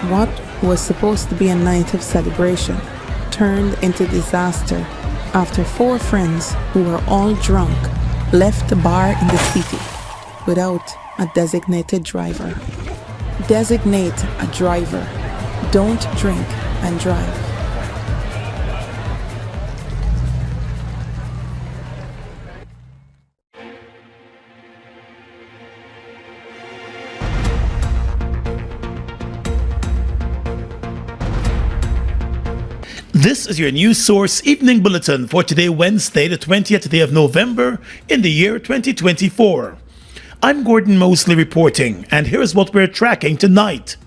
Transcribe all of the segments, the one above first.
What was supposed to be a night of celebration turned into disaster after 4 friends who were all drunk left the bar in the city without a designated driver. Designate a driver. Don't drink and drive. This is your News Source Evening Bulletin for today, Wednesday, the 20th day of November in the year 2024. I'm Gordon Mosley reporting, and here's what we're tracking tonight.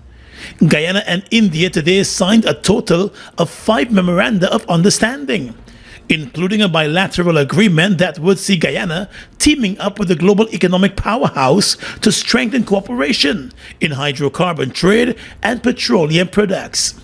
Guyana and India today signed a total of 5 memoranda of understanding, including a bilateral agreement that would see Guyana teaming up with the global economic powerhouse to strengthen cooperation in hydrocarbon trade and petroleum products.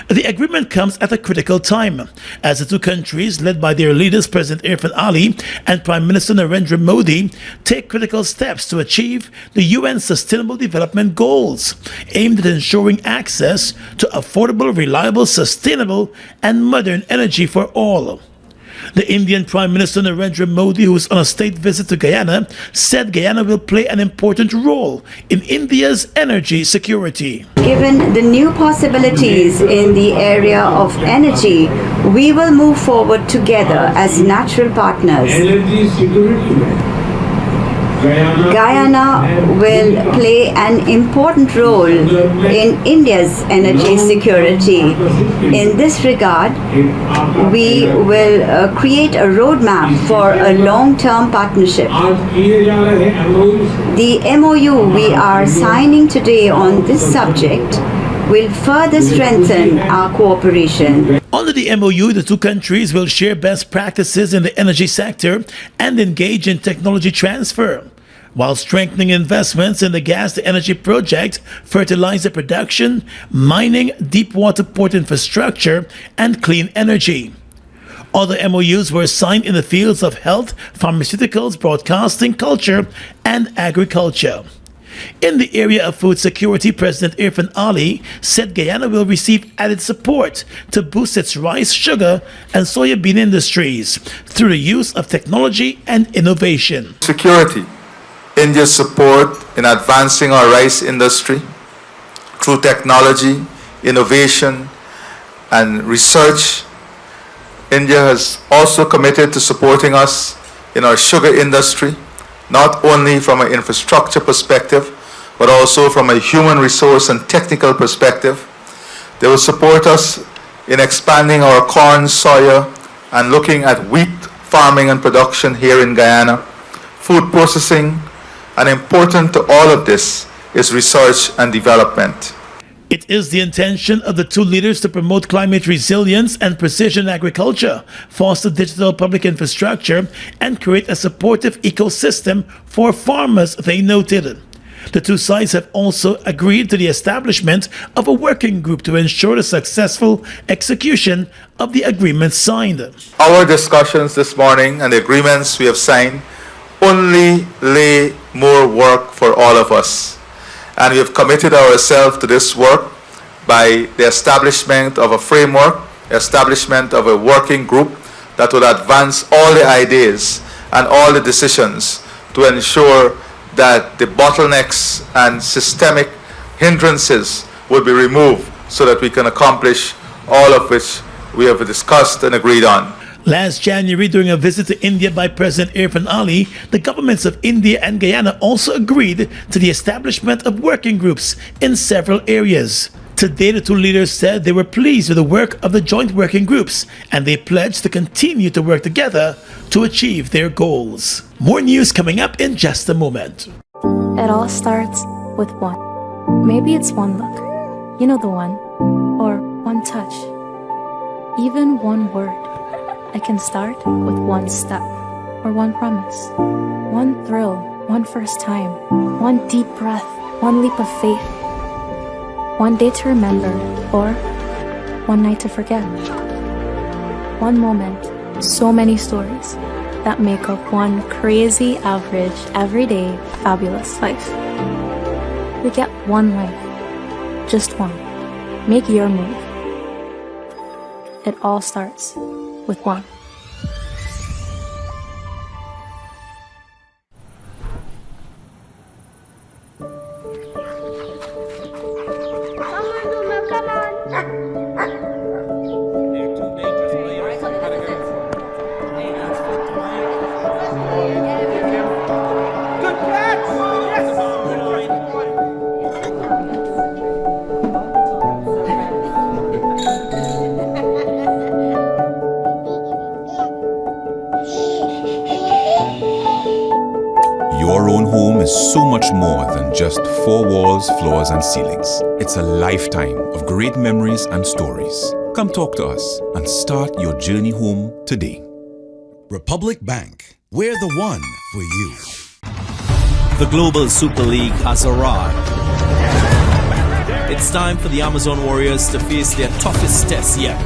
The agreement comes at a critical time, as the two countries, led by their leaders President Irfan Ali and Prime Minister Narendra Modi, take critical steps to achieve the UN Sustainable Development Goals, aimed at ensuring access to affordable, reliable, sustainable, and modern energy for all. The Indian Prime Minister Narendra Modi, who is on a state visit to Guyana, said Guyana will play an important role in India's energy security. Given the new possibilities in the area of energy, we will move forward together as natural partners. Guyana will play an important role in India's energy security. In this regard, we will create a roadmap for a long-term partnership. The MOU we are signing today on this subject will further strengthen our cooperation. Under the MOU, the two countries will share best practices in the energy sector and engage in technology transfer, while strengthening investments in the gas-to-energy project, fertilizer production, mining, deep-water port infrastructure, and clean energy. Other MOUs were signed in the fields of health, pharmaceuticals, broadcasting, culture, and agriculture. In the area of food security, President Irfan Ali said Guyana will receive added support to boost its rice, sugar, and soybean industries through the use of technology and innovation. Security. India's support in advancing our rice industry through technology, innovation, and research. India has also committed to supporting us in our sugar industry, not only from an infrastructure perspective, but also from a human resource and technical perspective. They will support us in expanding our corn, soya, and looking at wheat farming and production here in Guyana, food processing, and important to all of this is research and development. It is the intention of the two leaders to promote climate resilience and precision agriculture, foster digital public infrastructure, and create a supportive ecosystem for farmers, they noted. The two sides have also agreed to the establishment of a working group to ensure the successful execution of the agreements signed. Our discussions this morning and the agreements we have signed only lay more work for all of us. And we have committed ourselves to this work by the establishment of a framework, establishment of a working group that will advance all the ideas and all the decisions to ensure that the bottlenecks and systemic hindrances will be removed so that we can accomplish all of which we have discussed and agreed on. Last January, during a visit to India by President Irfan Ali, the governments of India and Guyana also agreed to the establishment of working groups in several areas. Today, the two leaders said they were pleased with the work of the joint working groups, and they pledged to continue to work together to achieve their goals. More news coming up in just a moment. It all starts with one. Maybe it's one look, you know the one, or one touch, even one word. I can start with one step, or one promise, one thrill, one first time, one deep breath, one leap of faith, one day to remember, or one night to forget. One moment, so many stories that make up one crazy, average, everyday, fabulous life. We get one life, just one. Make your move. It all starts with one. Your own home is so much more than just four walls, floors, and ceilings. It's a lifetime of great memories and stories. Come talk to us and start your journey home today. Republic Bank, we're the one for you. The Global Super League has arrived. It's time for the Amazon Warriors to face their toughest test yet.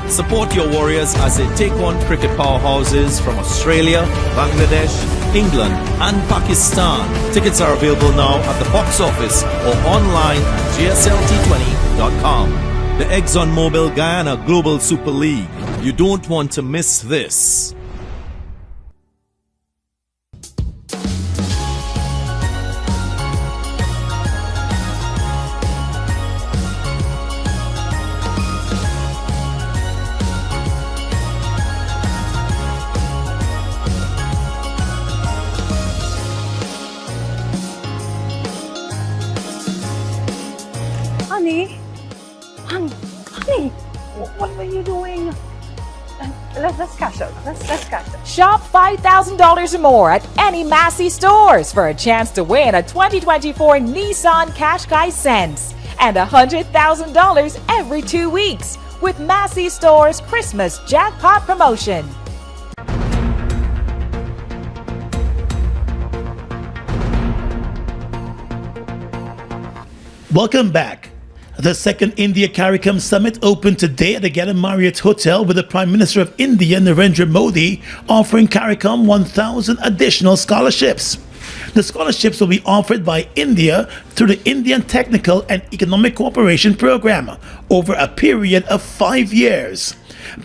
Support your Warriors as they take on cricket powerhouses from Australia, Bangladesh, England and Pakistan. Tickets are available now at the box office or online at gslt20.com. The ExxonMobil Guyana Global Super League. You don't want to miss this. Honey, what are you doing? Let's cash out. Let's cash out. Shop $5,000 or more at any Massey stores for a chance to win a 2024 Nissan Qashqai Sense and $100,000 every 2 weeks with Massey Stores Christmas Jackpot Promotion. Welcome back. The second India-CARICOM summit opened today at the Guyana Marriott Hotel with the Prime Minister of India, Narendra Modi, offering CARICOM 1,000 additional scholarships. The scholarships will be offered by India through the Indian Technical and Economic Cooperation Program over a period of 5 years.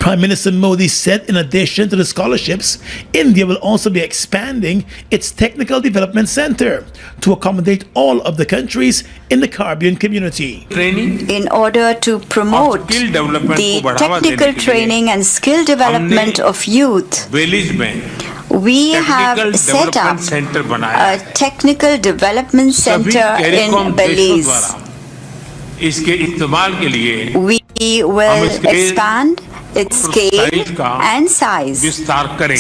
Prime Minister Modi said in addition to the scholarships, India will also be expanding its Technical Development Center to accommodate all of the countries in the Caribbean community. In order to promote the technical training and skill development of youth, we have set up a technical development center in Belize. We will expand its scale and size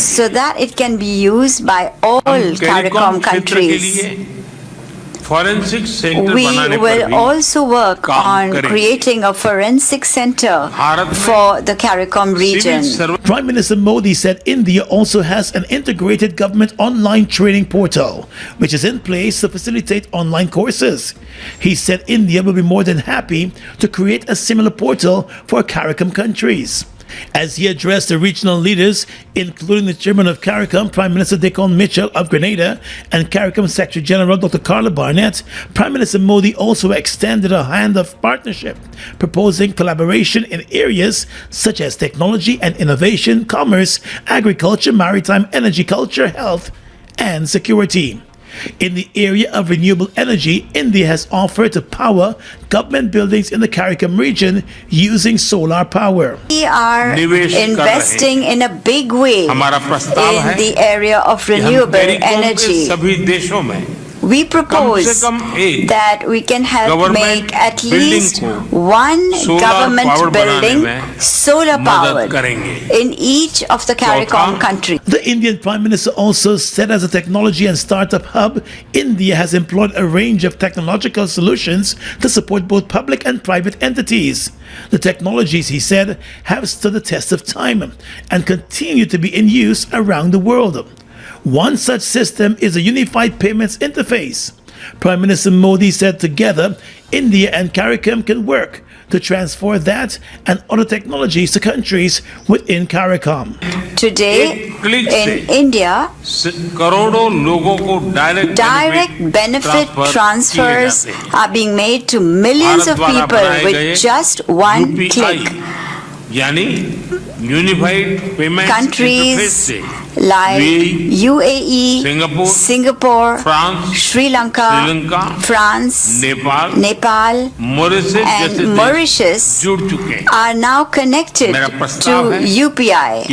so that it can be used by all CARICOM countries. We will also work on creating a forensic center for the CARICOM region. Prime Minister Modi said India also has an integrated government online training portal, which is in place to facilitate online courses. He said India will be more than happy to create a similar portal for CARICOM countries. As he addressed the regional leaders, including the chairman of CARICOM, Prime Minister Decon Mitchell of Grenada, and CARICOM Secretary General Dr. Carla Barnett, Prime Minister Modi also extended a hand of partnership, proposing collaboration in areas such as technology and innovation, commerce, agriculture, maritime, energy, culture, health, and security. In the area of renewable energy, India has offered to power government buildings in the CARICOM region using solar power. We are investing in a big way in the area of renewable energy. We propose that we can help make at least one government building solar powered in each of the CARICOM countries. The Indian Prime Minister also said as a technology and startup hub, India has employed a range of technological solutions to support both public and private entities. The technologies, he said, have stood the test of time and continue to be in use around the world. One such system is a unified payments interface. Prime Minister Modi said together, India and CARICOM can work to transfer that and other technologies to countries within CARICOM. Today, in India, direct benefit transfers are being made to millions of people with just one click. Unified payment Countries like UAE, Singapore, Sri Lanka, France, Nepal, and Mauritius are now connected to UPI,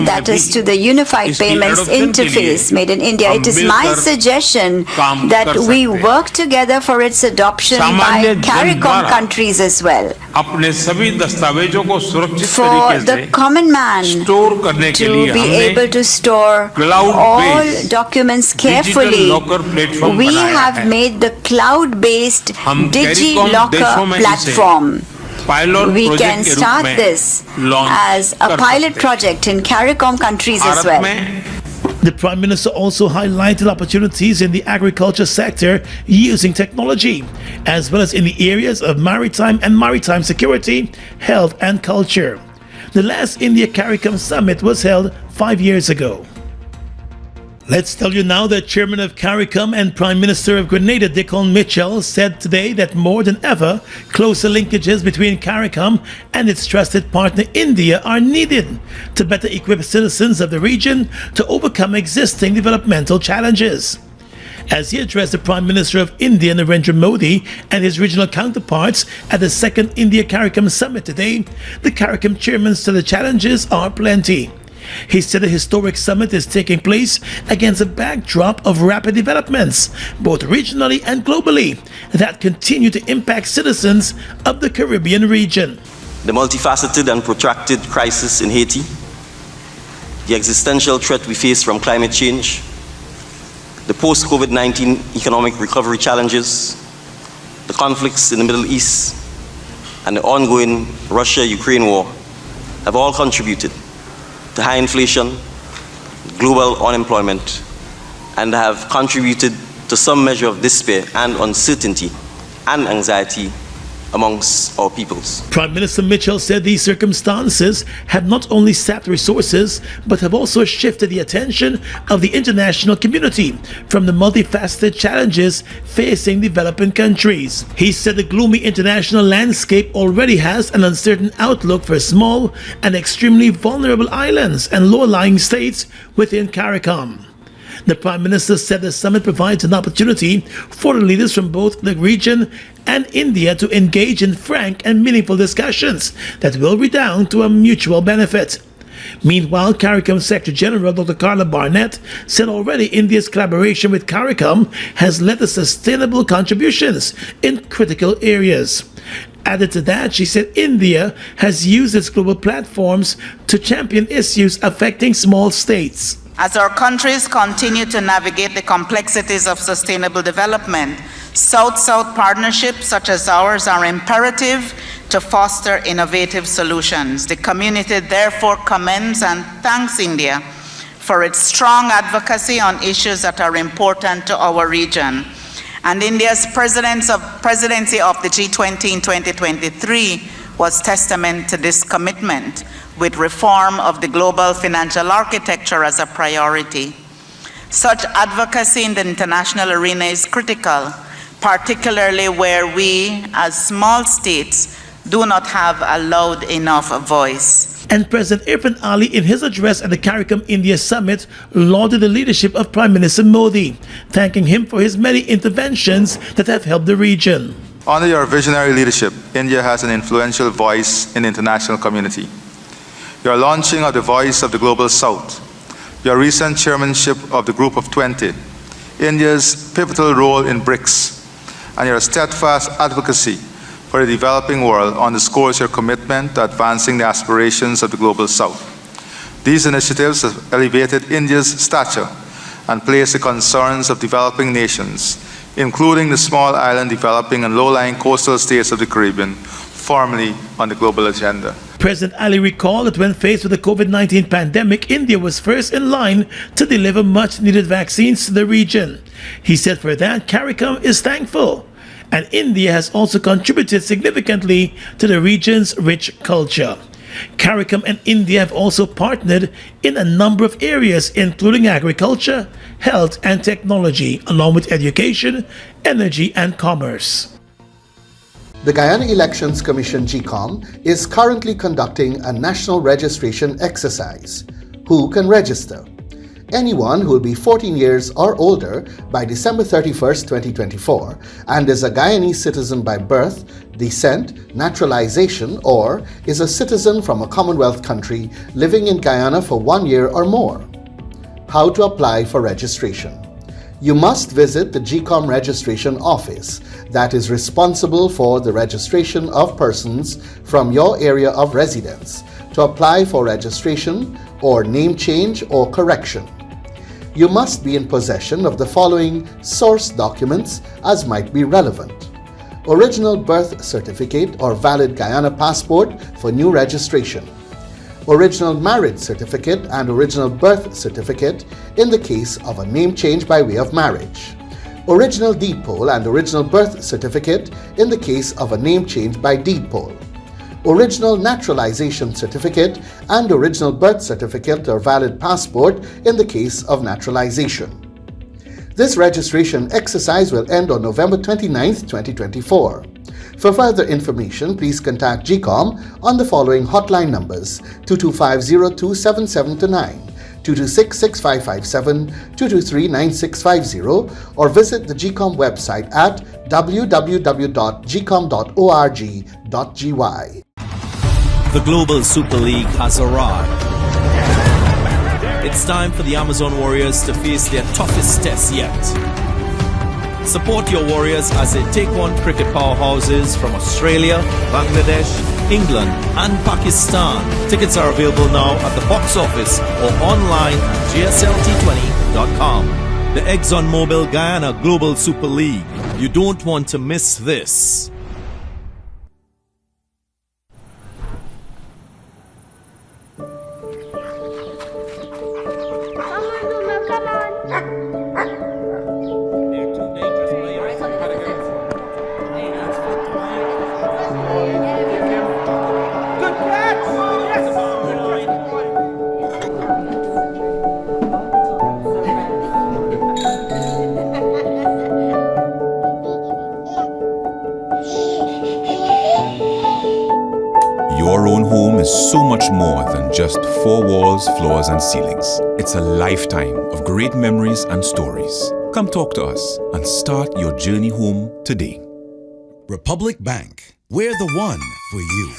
that is to the Unified Payments Interface made in India. It is my suggestion that we work together for its adoption by CARICOM countries as well. For the common man to be able to store all documents carefully, we have made the cloud-based DigiLocker platform. We can start this as a pilot project in CARICOM countries as well. The Prime Minister also highlighted opportunities in the agriculture sector using technology, as well as in the areas of maritime and maritime security, health and culture. The last India-CARICOM summit was held 5 years ago. Let's tell you now that Chairman of CARICOM and Prime Minister of Grenada, Dickon Mitchell, said today that more than ever, closer linkages between CARICOM and its trusted partner India are needed to better equip citizens of the region to overcome existing developmental challenges. As he addressed the Prime Minister of India, Narendra Modi, and his regional counterparts at the second India-CARICOM summit today, the CARICOM chairman said the challenges are plenty. He said the historic summit is taking place against a backdrop of rapid developments, both regionally and globally, that continue to impact citizens of the Caribbean region. The multifaceted and protracted crisis in Haiti, the existential threat we face from climate change, the post-COVID-19 economic recovery challenges, the conflicts in the Middle East, and the ongoing Russia-Ukraine war have all contributed to high inflation, global unemployment, and have contributed to some measure of despair and uncertainty and anxiety amongst our peoples. Prime Minister Mitchell said these circumstances have not only sapped resources, but have also shifted the attention of the international community from the multifaceted challenges facing developing countries. He said the gloomy international landscape already has an uncertain outlook for small and extremely vulnerable islands and low-lying states within CARICOM. The Prime Minister said the summit provides an opportunity for the leaders from both the region and India to engage in frank and meaningful discussions that will redound to a mutual benefit. Meanwhile, CARICOM Secretary General Dr. Carla Barnett said already India's collaboration with CARICOM has led to sustainable contributions in critical areas. Added to that, she said India has used its global platforms to champion issues affecting small states. As our countries continue to navigate the complexities of sustainable development, South-South partnerships such as ours are imperative to foster innovative solutions. The community therefore commends and thanks India for its strong advocacy on issues that are important to our region. And India's presidency of the G20 in 2023 was testament to this commitment, with reform of the global financial architecture as a priority. Such advocacy in the international arena is critical, particularly where we, as small states, do not have a loud enough voice. And President Irfan Ali, in his address at the CARICOM India Summit, lauded the leadership of Prime Minister Modi, thanking him for his many interventions that have helped the region. Under your visionary leadership, India has an influential voice in the international community. Your launching of the Voice of the Global South, your recent chairmanship of the Group of 20, India's pivotal role in BRICS, and your steadfast advocacy for the developing world underscores your commitment to advancing the aspirations of the Global South. These initiatives have elevated India's stature and placed the concerns of developing nations, including the small island developing and low-lying coastal states of the Caribbean, firmly on the global agenda. President Ali recalled that when faced with the COVID-19 pandemic, India was first in line to deliver much-needed vaccines to the region. He said for that, CARICOM is thankful and India has also contributed significantly to the region's rich culture. CARICOM and India have also partnered in a number of areas, including agriculture, health and technology, along with education, energy and commerce. The Guyana Elections Commission GECOM is currently conducting a national registration exercise. Who can register? Anyone who will be 14 years or older by December 31st, 2024 and is a Guyanese citizen by birth, descent, naturalization, or is a citizen from a Commonwealth country living in Guyana for 1 year or more. How to apply for registration? You must visit the GECOM registration office that is responsible for the registration of persons from your area of residence to apply for registration or name change or correction. You must be in possession of the following source documents as might be relevant: original birth certificate or valid Guyana passport for new registration, original marriage certificate and original birth certificate in the case of a name change by way of marriage, original deed poll and original birth certificate in the case of a name change by deed poll, original naturalization certificate and original birth certificate or valid passport in the case of naturalization. This registration exercise will end on November 29th, 2024. For further information, please contact GECOM on the following hotline numbers: 225-027729, 226-6557, 223-9650, or visit the GECOM website at www.gecom.org.gy. The Global Super League has arrived. It's time for the Amazon Warriors to face their toughest test yet. Support your Warriors as they take on cricket powerhouses from Australia, Bangladesh, England and Pakistan. Tickets are available now at the box office or online at gslt20.com. The ExxonMobil Guyana Global Super League. You don't want to miss this. Your own home is so much more than just four walls, floors, and ceilings. It's a lifetime of great memories and stories. Come talk to us and start your journey home today. Republic Bank. We're the one for you.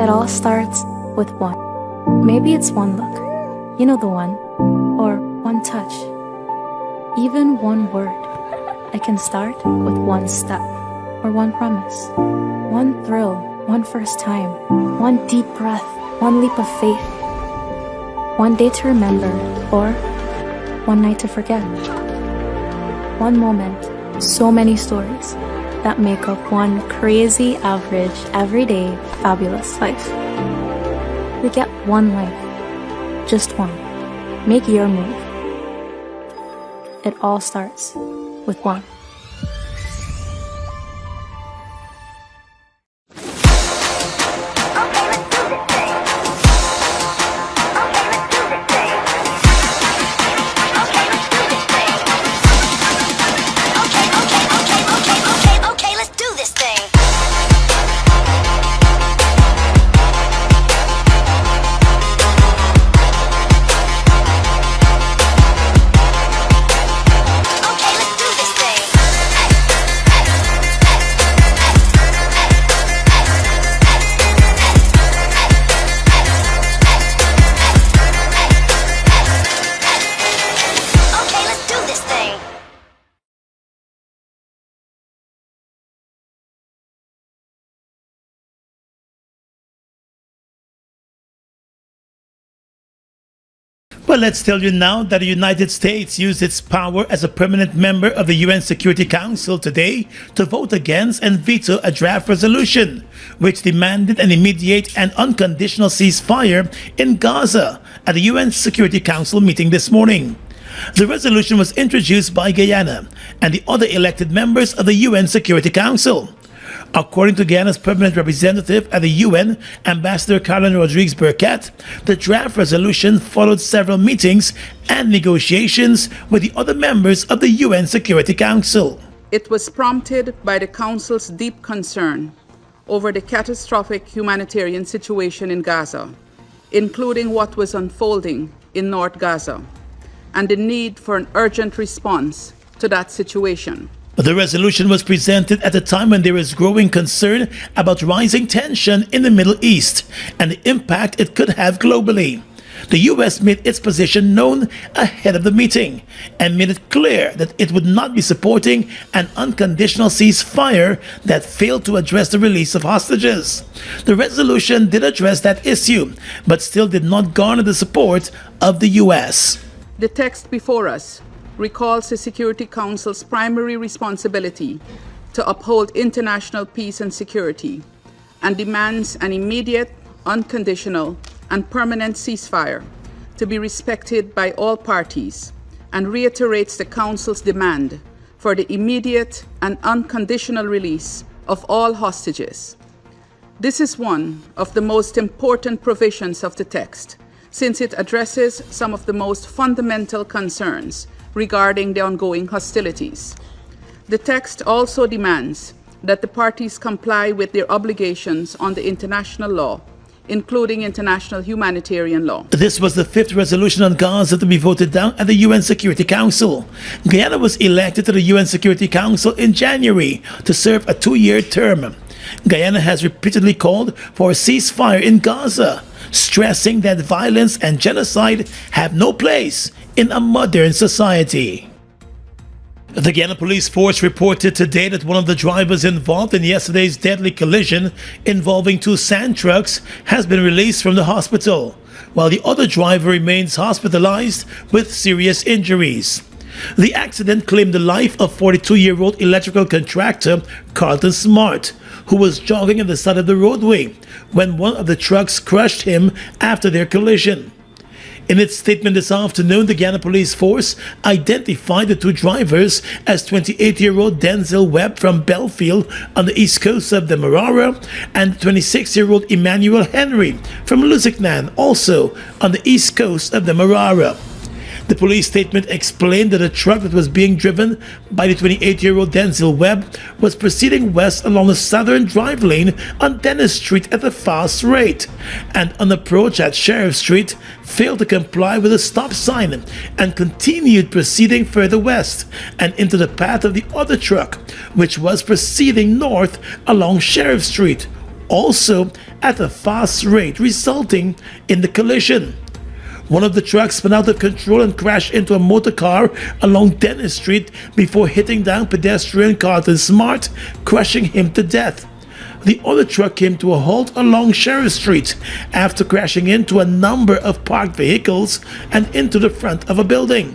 It all starts with one. Maybe it's one look, you know the one, or one touch, even one word. I can start with one step, or one promise, one thrill, one first time, one deep breath, one leap of faith, one day to remember, or one night to forget. One moment, so many stories that make up one crazy, average, everyday, fabulous life. We get one life, just one. Make your move. It all starts with one. Well, let's tell you now that the United States used its power as a permanent member of the UN Security Council today to vote against and veto a draft resolution which demanded an immediate and unconditional ceasefire in Gaza at the UN Security Council meeting this morning. The resolution was introduced by Guyana and the other elected members of the UN Security Council. According to Guyana's permanent representative at the UN, Ambassador Carolyn Rodriguez-Burkett, the draft resolution followed several meetings and negotiations with the other members of the UN Security Council. It was prompted by the Council's deep concern over the catastrophic humanitarian situation in Gaza, including what was unfolding in North Gaza, and the need for an urgent response to that situation. The resolution was presented at a time when there is growing concern about rising tension in the Middle East and the impact it could have globally. The U.S. made its position known ahead of the meeting and made it clear that it would not be supporting an unconditional ceasefire that failed to address the release of hostages. The resolution did address that issue, but still did not garner the support of the U.S. The text before us recalls the Security Council's primary responsibility to uphold international peace and security and demands an immediate, unconditional, and permanent ceasefire to be respected by all parties, and reiterates the Council's demand for the immediate and unconditional release of all hostages. This is one of the most important provisions of the text, since it addresses some of the most fundamental concerns regarding the ongoing hostilities. The text also demands that the parties comply with their obligations under international law, including international humanitarian law. This was the fifth resolution on Gaza to be voted down at the UN Security Council. Guyana was elected to the UN Security Council in January to serve a 2-year term. Guyana has repeatedly called for a ceasefire in Gaza, stressing that violence and genocide have no place in a modern society. The Guyana Police Force reported today that one of the drivers involved in yesterday's deadly collision involving 2 sand trucks has been released from the hospital, while the other driver remains hospitalized with serious injuries. The accident claimed the life of 42-year-old electrical contractor Carlton Smart, who was jogging on the side of the roadway when one of the trucks crushed him after their collision. In its statement this afternoon, the Guyana Police Force identified the 2 drivers as 28-year-old Denzel Webb from Belfield on the east coast of Demerara and 26-year-old Emmanuel Henry from Lusignan, also on the east coast of Demerara. The police statement explained that a truck that was being driven by the 28-year-old Denzel Webb was proceeding west along the southern drive lane on Dennis Street at a fast rate, and on approach at Sheriff Street failed to comply with a stop sign and continued proceeding further west and into the path of the other truck, which was proceeding north along Sheriff Street, also at a fast rate, resulting in the collision. One of the trucks spun out of control and crashed into a motor car along Dennis Street before hitting down pedestrian Carlton Smart, crushing him to death. The other truck came to a halt along Sheriff Street after crashing into a number of parked vehicles and into the front of a building.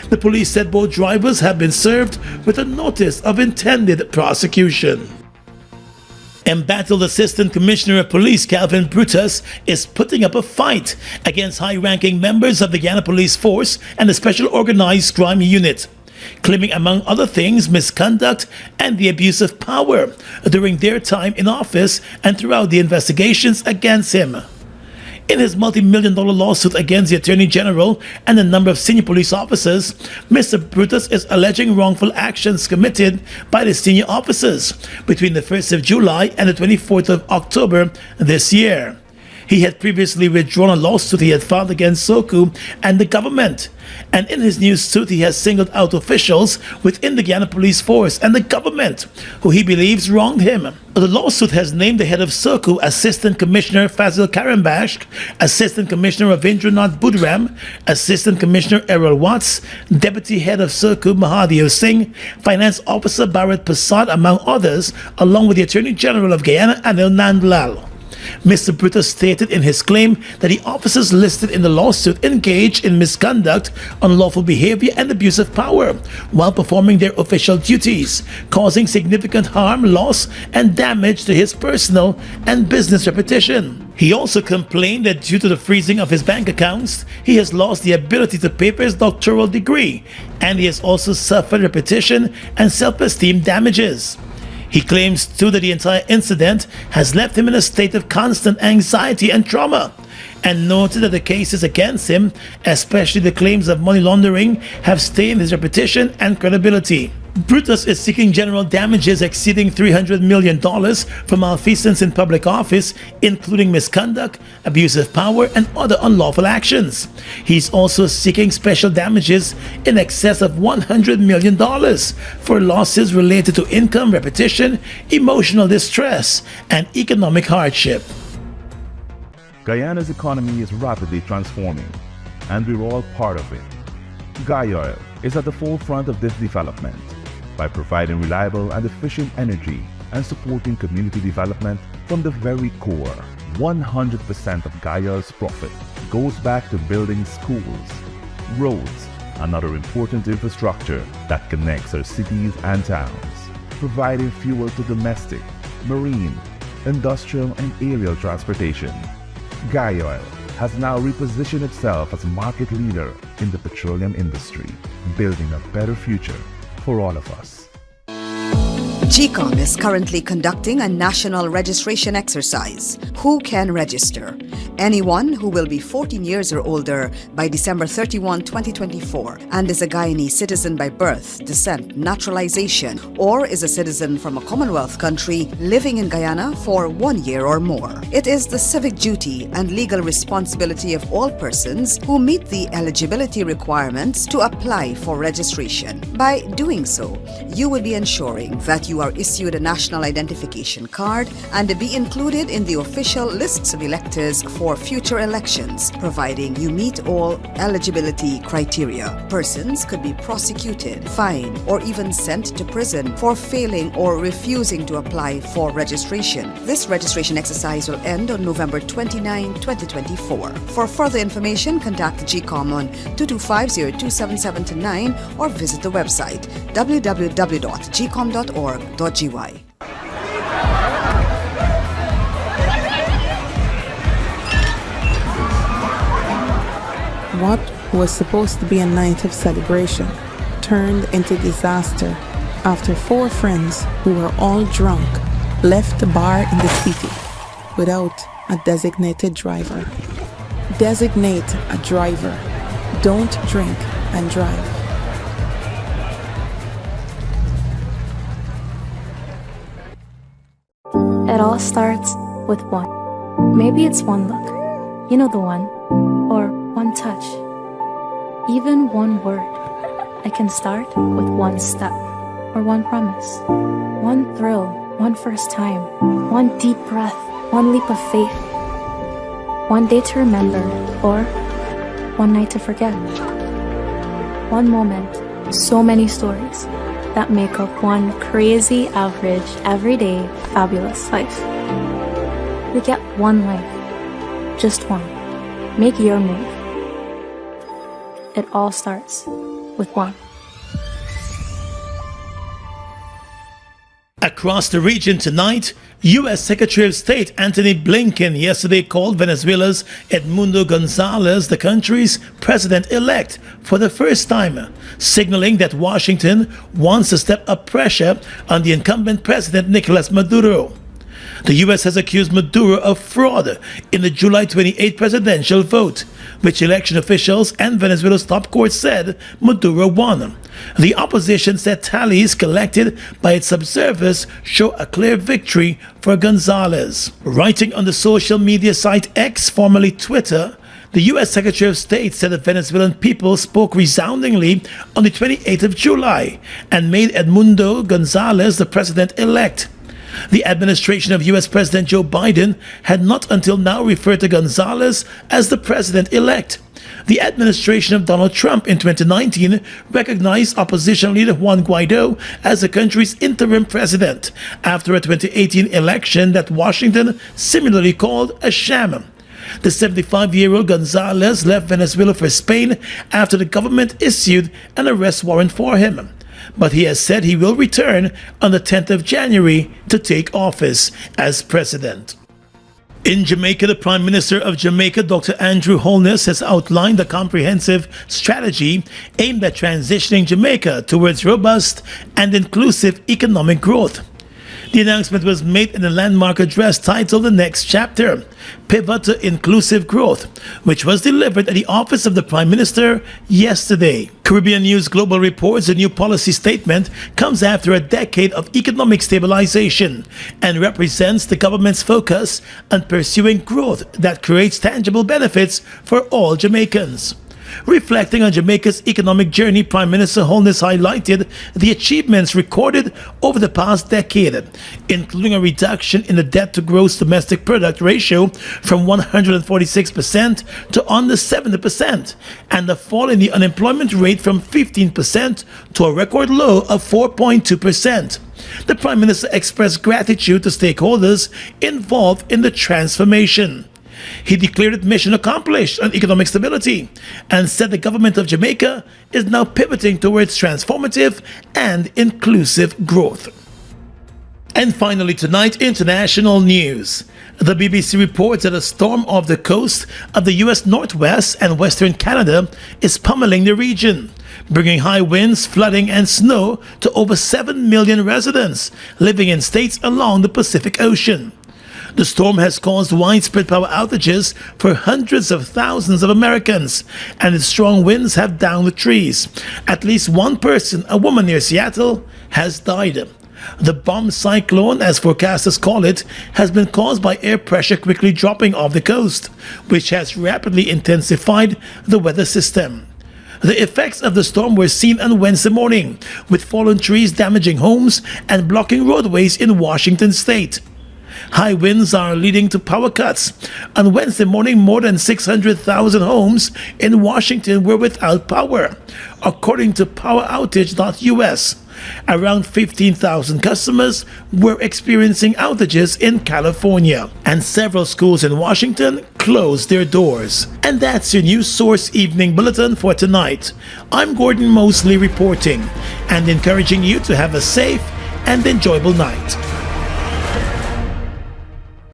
The police said both drivers have been served with a notice of intended prosecution. Embattled Assistant Commissioner of Police Calvin Brutus is putting up a fight against high-ranking members of the Guyana Police Force and the Special Organized Crime Unit, claiming among other things misconduct and the abuse of power during their time in office and throughout the investigations against him. In his multi-million-dollar lawsuit against the Attorney General and a number of senior police officers, Mr. Brutus is alleging wrongful actions committed by the senior officers between the 1st of July and the 24th of October this year. He had previously withdrawn a lawsuit he had filed against SOCU and the government. And in his new suit, he has singled out officials within the Guyana Police Force and the government who he believes wronged him. The lawsuit has named the head of SOCU Assistant Commissioner Fazil Karambashk, Assistant Commissioner Ravindranath Budram, Assistant Commissioner Errol Watts, Deputy Head of SOCU Mahadev Singh, Finance Officer Bharat Prasad, among others, along with the Attorney General of Guyana Anil Nandlal. Mr. Brutus stated in his claim that the officers listed in the lawsuit engaged in misconduct, unlawful behavior, and abuse of power while performing their official duties, causing significant harm, loss, and damage to his personal and business reputation. He also complained that due to the freezing of his bank accounts, he has lost the ability to pay for his doctoral degree, and he has also suffered reputation and self-esteem damages. He claims too that the entire incident has left him in a state of constant anxiety and trauma, and noted that the cases against him, especially the claims of money laundering, have stained his reputation and credibility. Brutus is seeking general damages exceeding $300 million for malfeasance in public office, including misconduct, abuse of power, and other unlawful actions. He's also seeking special damages in excess of $100 million for losses related to income, reputation, emotional distress, and economic hardship. Guyana's economy is rapidly transforming, and we're all part of it. Gaia is at the forefront of this development by providing reliable and efficient energy and supporting community development from the very core. 100% of Gaia's profit goes back to building schools, roads, and other important infrastructure that connects our cities and towns, providing fuel to domestic, marine, industrial, and aerial transportation. Gaia Oil has now repositioned itself as a market leader in the petroleum industry, building a better future for all of us. GECOM is currently conducting a national registration exercise. Who can register? Anyone who will be 14 years or older by December 31, 2024 and is a Guyanese citizen by birth, descent, naturalization, or is a citizen from a Commonwealth country living in Guyana for 1 year or more. It is the civic duty and legal responsibility of all persons who meet the eligibility requirements to apply for registration. By doing so, you will be ensuring that you are issued a national identification card and be included in the official lists of electors for future elections, providing you meet all eligibility criteria. Persons could be prosecuted, fined, or even sent to prison for failing or refusing to apply for registration. This registration exercise will end on November 29, 2024. For further information, contact GECOM on 225-027729 or visit the website www.gecom.org.gy. What was supposed to be a night of celebration turned into disaster after 4 friends who were all drunk left the bar in the city without a designated driver. Designate a driver. Don't drink and drive. It all starts with one. Maybe it's one look, you know the one, or one touch, even one word. I can start with one step, or one promise, one thrill, one first time, one deep breath, one leap of faith, one day to remember, or one night to forget. One moment, so many stories that make up one crazy, average, everyday, fabulous life. We get one life, just one. Make your move. It all starts with one. Across the region tonight, U.S. Secretary of State Antony Blinken yesterday called Venezuela's Edmundo Gonzalez the country's president-elect for the first time, signaling that Washington wants to step up pressure on the incumbent president Nicolas Maduro. The U.S. has accused Maduro of fraud in the July 28 presidential vote, which election officials and Venezuela's top court said Maduro won. The opposition said tallies collected by its observers show a clear victory for Gonzalez. Writing on the social media site X, formerly Twitter, the U.S. Secretary of State said the Venezuelan people spoke resoundingly on the 28th of July and made Edmundo Gonzalez the president-elect. The administration of U.S. President Joe Biden had not until now referred to Gonzalez as the president-elect. The administration of Donald Trump in 2019 recognized opposition leader Juan Guaido as the country's interim president after a 2018 election that Washington similarly called a sham. The 75-year-old Gonzalez left Venezuela for Spain after the government issued an arrest warrant for him. But he has said he will return on the 10th of January to take office as president. In Jamaica, the Prime Minister of Jamaica, Dr. Andrew Holness, has outlined a comprehensive strategy aimed at transitioning Jamaica towards robust and inclusive economic growth. The announcement was made in a landmark address titled The Next Chapter, Pivot to Inclusive Growth, which was delivered at the office of the Prime Minister yesterday. Caribbean News Global reports the new policy statement comes after a decade of economic stabilization and represents the government's focus on pursuing growth that creates tangible benefits for all Jamaicans. Reflecting on Jamaica's economic journey, Prime Minister Holness highlighted the achievements recorded over the past decade, including a reduction in the debt-to-gross domestic product ratio from 146% to under 70%, and a fall in the unemployment rate from 15% to a record low of 4.2%. The Prime Minister expressed gratitude to stakeholders involved in the transformation. He declared it mission accomplished on economic stability and said the government of Jamaica is now pivoting towards transformative and inclusive growth. And finally tonight, international news. The BBC reports that a storm off the coast of the US Northwest and Western Canada is pummeling the region, bringing high winds, flooding, and snow to over 7 million residents living in states along the Pacific Ocean. The storm has caused widespread power outages for hundreds of thousands of Americans, and its strong winds have downed the trees. At least one person, a woman near Seattle, has died. The bomb cyclone, as forecasters call it, has been caused by air pressure quickly dropping off the coast, which has rapidly intensified the weather system. The effects of the storm were seen on Wednesday morning, with fallen trees damaging homes and blocking roadways in Washington state. High winds are leading to power cuts. On Wednesday morning, more than 600,000 homes in Washington were without power, according to PowerOutage.us. Around 15,000 customers were experiencing outages in California, and several schools in Washington closed their doors. And that's your News Source Evening Bulletin for tonight. I'm Gordon Mosley reporting and encouraging you to have a safe and enjoyable night.